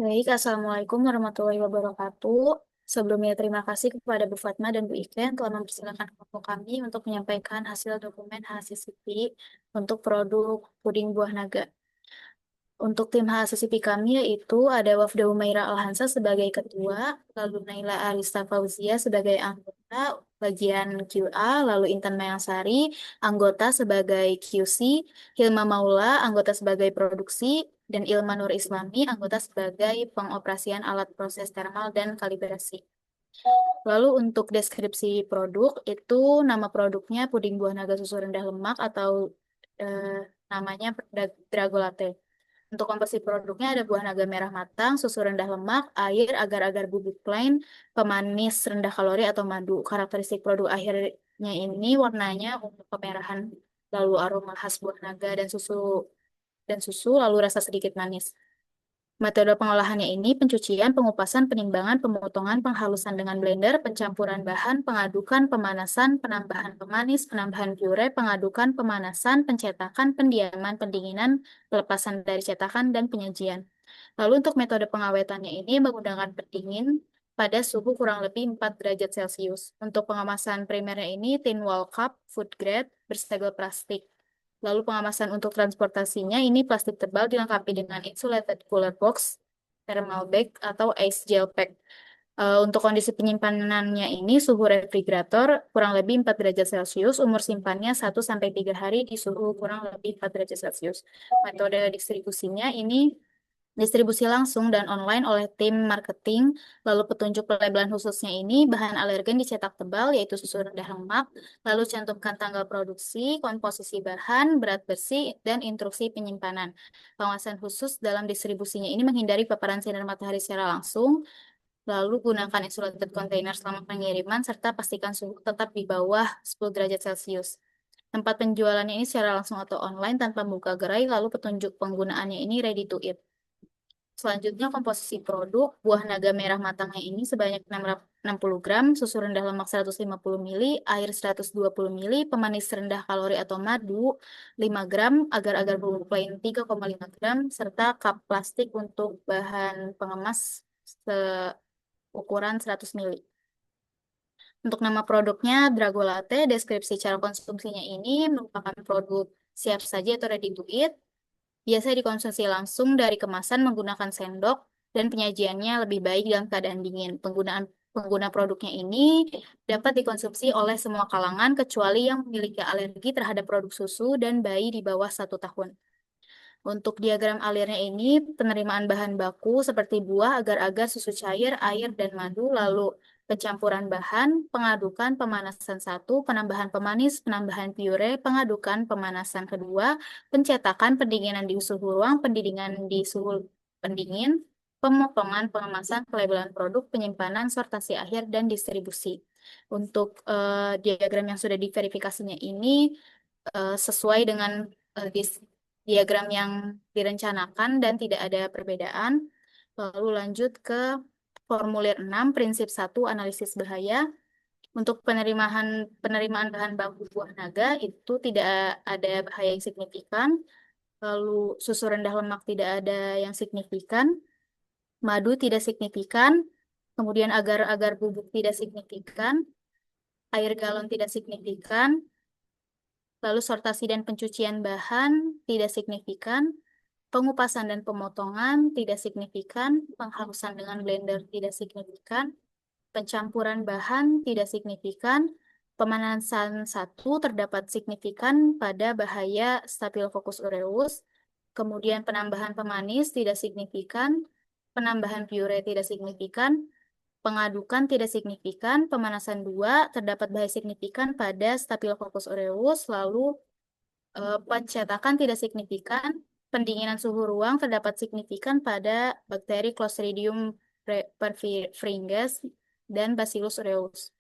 Baik, Assalamualaikum warahmatullahi wabarakatuh. Sebelumnya terima kasih kepada Bu Fatma dan Bu Iken telah mempersilahkan kelompok kami untuk menyampaikan hasil dokumen HACCP untuk produk puding buah naga. Untuk tim HACCP kami yaitu ada Wafda Umaira Alhansa sebagai ketua, lalu Naila Arista Fauzia sebagai anggota bagian QA, lalu Intan Mayangsari, anggota sebagai QC, Hilma Maula, anggota sebagai produksi, dan Ilma Nur Islami, anggota sebagai pengoperasian alat proses thermal dan kalibrasi. Lalu untuk deskripsi produk, itu nama produknya puding buah naga susu rendah lemak atau eh, namanya Drago Latte. Untuk komposisi produknya ada buah naga merah matang, susu rendah lemak, air, agar-agar bubuk plain, pemanis rendah kalori atau madu. Karakteristik produk akhirnya ini warnanya untuk kemerahan, lalu aroma khas buah naga dan susu, lalu rasa sedikit manis. Metode pengolahannya ini pencucian, pengupasan, penimbangan, pemotongan, penghalusan dengan blender, pencampuran bahan, pengadukan, pemanasan, penambahan pemanis, penambahan pure, pengadukan, pemanasan, pencetakan, pendiaman, pendinginan, pelepasan dari cetakan, dan penyajian. Lalu untuk metode pengawetannya ini menggunakan pendingin pada suhu kurang lebih 4 derajat Celcius. Untuk pengemasan primernya ini tin wall cup, food grade, bersegel plastik. Lalu pengemasan untuk transportasinya ini plastik tebal dilengkapi dengan insulated cooler box, thermal bag, atau ice gel pack. Untuk kondisi penyimpanannya ini suhu refrigerator kurang lebih 4 derajat Celcius, umur simpannya 1 sampai 3 hari di suhu kurang lebih 4 derajat Celcius. Metode distribusinya ini distribusi langsung dan online oleh tim marketing. Lalu petunjuk pelabelan khususnya ini bahan alergen dicetak tebal yaitu susu rendah lemak. Lalu cantumkan tanggal produksi, komposisi bahan, berat bersih, dan instruksi penyimpanan. Pengawasan khusus dalam distribusinya ini menghindari paparan sinar matahari secara langsung. Lalu gunakan insulated container selama pengiriman serta pastikan suhu tetap di bawah 10 derajat Celcius. Tempat penjualannya ini secara langsung atau online tanpa membuka gerai, lalu petunjuk penggunaannya ini ready to eat. Selanjutnya komposisi produk, buah naga merah matangnya ini sebanyak 60 gram, susu rendah lemak 150 ml, air 120 ml, pemanis rendah kalori atau madu 5 gram, agar-agar bubuk plain 3,5 gram, serta cup plastik untuk bahan pengemas seukuran 100 ml. Untuk nama produknya Drago Latte, deskripsi cara konsumsinya ini merupakan produk siap saji atau ready to eat. Biasa dikonsumsi langsung dari kemasan menggunakan sendok dan penyajiannya lebih baik dalam keadaan dingin. Pengguna produknya ini dapat dikonsumsi oleh semua kalangan kecuali yang memiliki alergi terhadap produk susu dan bayi di bawah 1 tahun. Untuk diagram alirnya ini, penerimaan bahan baku seperti buah, agar-agar, susu cair, air, dan madu, lalu pencampuran bahan, pengadukan, pemanasan satu, penambahan pemanis, penambahan pure, pengadukan, pemanasan kedua, pencetakan, pendinginan di suhu ruang, pendinginan di suhu pendingin, pemotongan, pengemasan, pelabelan produk, penyimpanan, sortasi akhir, dan distribusi. Untuk diagram yang sudah diverifikasinya ini sesuai dengan diagram yang direncanakan dan tidak ada perbedaan. Lalu lanjut ke formulir 6 prinsip 1 analisis bahaya. Untuk penerimaan bahan baku buah naga itu tidak ada bahaya yang signifikan. Lalu susu rendah lemak tidak ada yang signifikan, madu tidak signifikan, kemudian agar-agar bubuk tidak signifikan, air galon tidak signifikan, lalu sortasi dan pencucian bahan tidak signifikan, pengupasan dan pemotongan tidak signifikan, penghalusan dengan blender tidak signifikan, pencampuran bahan tidak signifikan, pemanasan satu terdapat signifikan pada bahaya Staphylococcus aureus, kemudian penambahan pemanis tidak signifikan, penambahan pure tidak signifikan, pengadukan tidak signifikan, pemanasan dua terdapat bahaya signifikan pada Staphylococcus aureus, lalu pencetakan tidak signifikan, pendinginan suhu ruang terdapat signifikan pada bakteri Clostridium perfringens dan Bacillus aureus.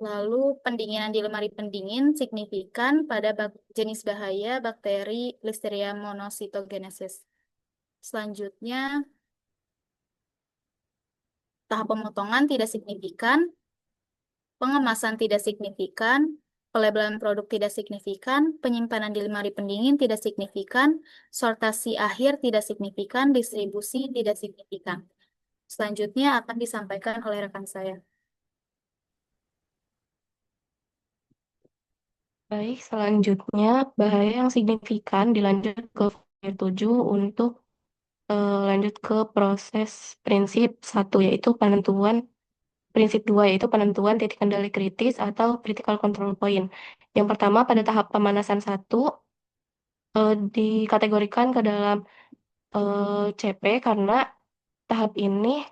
Lalu pendinginan di lemari pendingin signifikan pada jenis bahaya bakteri Listeria monocytogenesis. Selanjutnya, tahap pemotongan tidak signifikan, pengemasan tidak signifikan, pelabelan produk tidak signifikan, penyimpanan di lemari pendingin tidak signifikan, sortasi akhir tidak signifikan, distribusi tidak signifikan. Selanjutnya akan disampaikan oleh rekan saya. Baik, selanjutnya bahaya yang signifikan dilanjut ke figure 7 untuk lanjut ke proses prinsip satu yaitu penentuan prinsip 2 yaitu penentuan titik kendali kritis atau critical control point. Yang pertama pada tahap pemanasan satu dikategorikan ke dalam CP karena tahap ini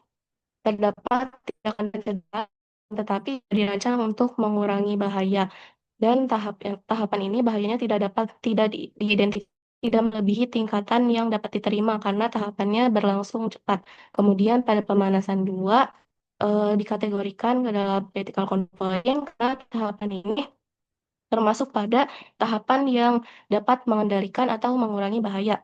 terdapat tindakan pencegahan tetapi dirancang untuk mengurangi bahaya. Dan tahapan ini bahayanya tidak diidentifikasi tidak melebihi tingkatan yang dapat diterima karena tahapannya berlangsung cepat. Kemudian pada pemanasan 2 dikategorikan ke dalam critical control karena tahapan ini termasuk pada tahapan yang dapat mengendalikan atau mengurangi bahaya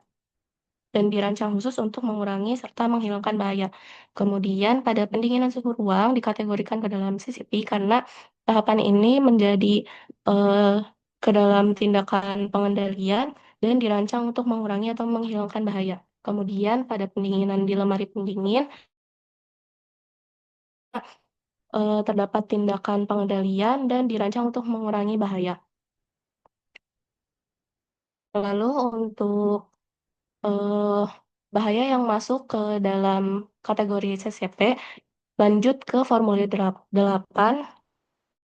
dan dirancang khusus untuk mengurangi serta menghilangkan bahaya. Kemudian pada pendinginan suhu ruang dikategorikan ke dalam CCP karena tahapan ini menjadi eh, ke dalam tindakan pengendalian dan dirancang untuk mengurangi atau menghilangkan bahaya. Kemudian pada pendinginan di lemari pendingin terdapat tindakan pengendalian dan dirancang untuk mengurangi bahaya. Lalu untuk eh, bahaya yang masuk ke dalam kategori CCP, lanjut ke formulir 8,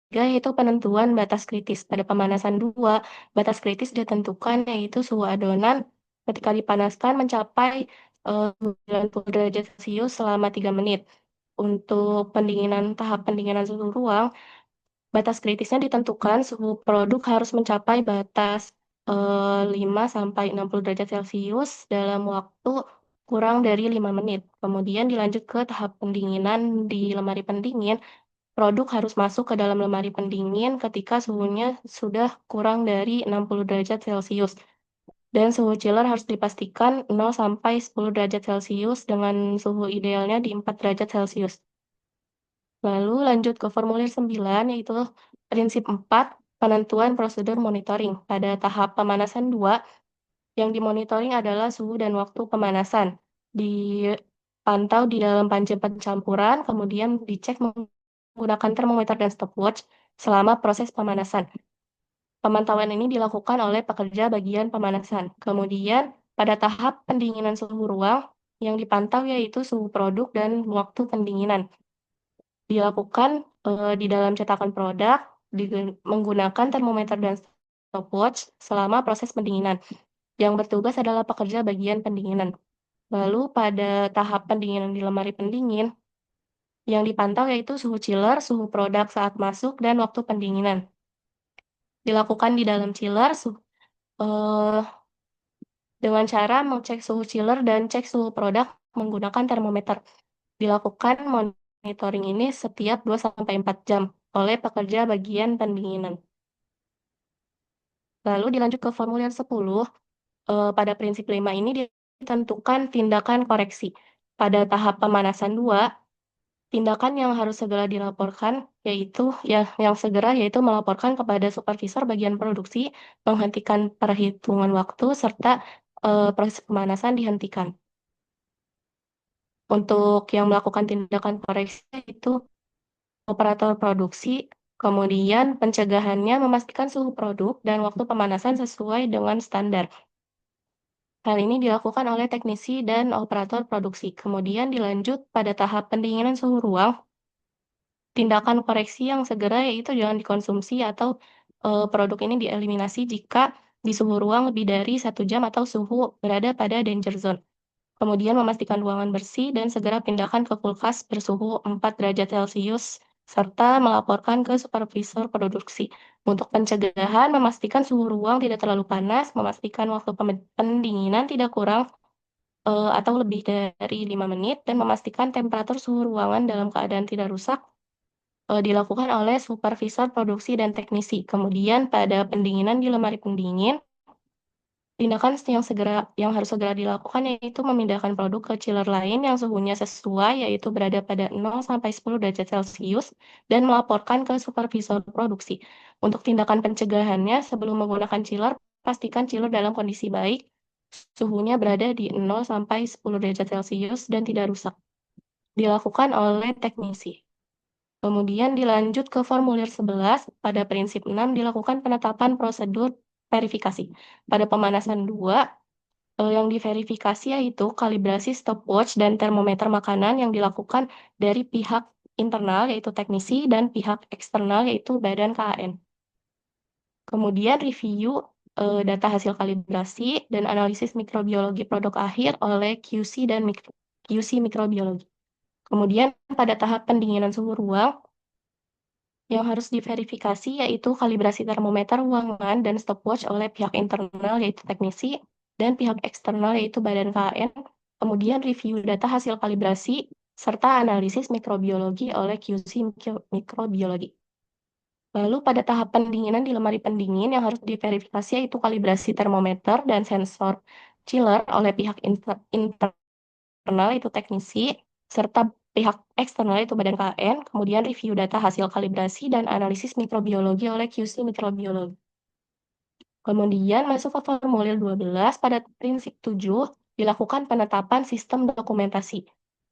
yaitu penentuan batas kritis. Pada pemanasan 2 batas kritis ditentukan yaitu suhu adonan ketika dipanaskan mencapai 90 derajat Celcius selama 3 menit. Untuk tahap pendinginan suhu ruang, batas kritisnya ditentukan suhu produk harus mencapai batas 5 sampai 60 derajat Celcius dalam waktu kurang dari 5 menit. Kemudian dilanjut ke tahap pendinginan di lemari pendingin. Produk harus masuk ke dalam lemari pendingin ketika suhunya sudah kurang dari 60 derajat Celcius. Dan suhu chiller harus dipastikan 0 sampai 10 derajat Celcius dengan suhu idealnya di 4 derajat Celcius. Lalu lanjut ke formulir 9 yaitu prinsip 4 penentuan prosedur monitoring. Pada tahap pemanasan 2 yang dimonitoring adalah suhu dan waktu pemanasan. Dipantau di dalam panci pencampuran, kemudian dicek menggunakan termometer dan stopwatch selama proses pemanasan. Pemantauan ini dilakukan oleh pekerja bagian pemanasan. Kemudian, pada tahap pendinginan suhu ruang, yang dipantau yaitu suhu produk dan waktu pendinginan. Dilakukan di dalam cetakan produk menggunakan termometer dan stopwatch selama proses pendinginan. Yang bertugas adalah pekerja bagian pendinginan. Lalu pada tahap pendinginan di lemari pendingin, yang dipantau yaitu suhu chiller, suhu produk saat masuk, dan waktu pendinginan. Dilakukan di dalam chiller eh, dengan cara mengecek suhu chiller dan cek suhu produk menggunakan termometer. Dilakukan monitoring ini setiap 2 sampai 4 jam oleh pekerja bagian pendinginan. Lalu dilanjut ke formulir 10, pada prinsip 5 ini ditentukan tindakan koreksi. Pada tahap pemanasan 2, tindakan yang harus segera dilaporkan yaitu yang segera yaitu melaporkan kepada supervisor bagian produksi, menghentikan perhitungan waktu serta proses pemanasan dihentikan. Untuk yang melakukan tindakan koreksi itu operator produksi, kemudian pencegahannya memastikan suhu produk dan waktu pemanasan sesuai dengan standar. Hal ini dilakukan oleh teknisi dan operator produksi. Kemudian dilanjut pada tahap pendinginan suhu ruang. Tindakan koreksi yang segera yaitu jangan dikonsumsi atau produk ini dieliminasi jika di suhu ruang lebih dari 1 jam atau suhu berada pada danger zone. Kemudian memastikan ruangan bersih dan segera pindahkan ke kulkas bersuhu 4 derajat Celcius serta melaporkan ke supervisor produksi. Untuk pencegahan, memastikan suhu ruang tidak terlalu panas, memastikan waktu pendinginan tidak kurang atau lebih dari 5 menit, dan memastikan temperatur suhu ruangan dalam keadaan tidak rusak dilakukan oleh supervisor produksi dan teknisi. Kemudian pada pendinginan di lemari pendingin, Tindakan yang harus segera dilakukan yaitu memindahkan produk ke chiller lain yang suhunya sesuai, yaitu berada pada 0 sampai 10 derajat Celcius dan melaporkan ke supervisor produksi. Untuk tindakan pencegahannya, sebelum menggunakan chiller, pastikan chiller dalam kondisi baik, suhunya berada di 0 sampai 10 derajat Celcius dan tidak rusak. Dilakukan oleh teknisi. Kemudian dilanjut ke formulir 11, pada prinsip 6 dilakukan penetapan prosedur verifikasi. Pada pemanasan 2, yang diverifikasi yaitu kalibrasi stopwatch dan termometer makanan yang dilakukan dari pihak internal yaitu teknisi dan pihak eksternal yaitu badan KAN. Kemudian review data hasil kalibrasi dan analisis mikrobiologi produk akhir oleh QC mikrobiologi. Kemudian pada tahap pendinginan suhu ruang yang harus diverifikasi yaitu kalibrasi termometer ruangan dan stopwatch oleh pihak internal yaitu teknisi dan pihak eksternal yaitu badan KN, kemudian review data hasil kalibrasi serta analisis mikrobiologi oleh QC mikrobiologi. Lalu pada tahap pendinginan di lemari pendingin yang harus diverifikasi yaitu kalibrasi termometer dan sensor chiller oleh pihak internal itu teknisi, serta pihak eksternal itu badan KN, kemudian review data hasil kalibrasi dan analisis mikrobiologi oleh QC mikrobiologi. Kemudian masuk ke formulir 12, pada prinsip 7, dilakukan penetapan sistem dokumentasi.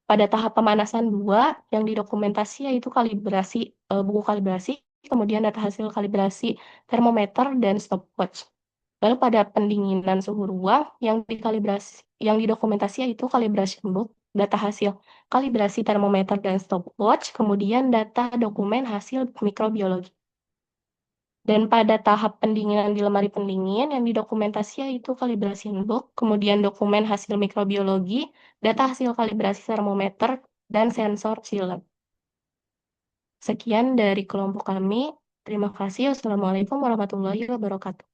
Pada tahap pemanasan 2, yang didokumentasi yaitu buku kalibrasi, kemudian data hasil kalibrasi termometer dan stopwatch. Lalu pada pendinginan suhu ruang yang didokumentasi yaitu calibration book, data hasil kalibrasi termometer dan stopwatch, kemudian data dokumen hasil mikrobiologi. Dan pada tahap pendinginan di lemari pendingin yang didokumentasi yaitu calibration book, kemudian dokumen hasil mikrobiologi, data hasil kalibrasi termometer, dan sensor chiller. Sekian dari kelompok kami. Terima kasih. Wassalamualaikum warahmatullahi wabarakatuh.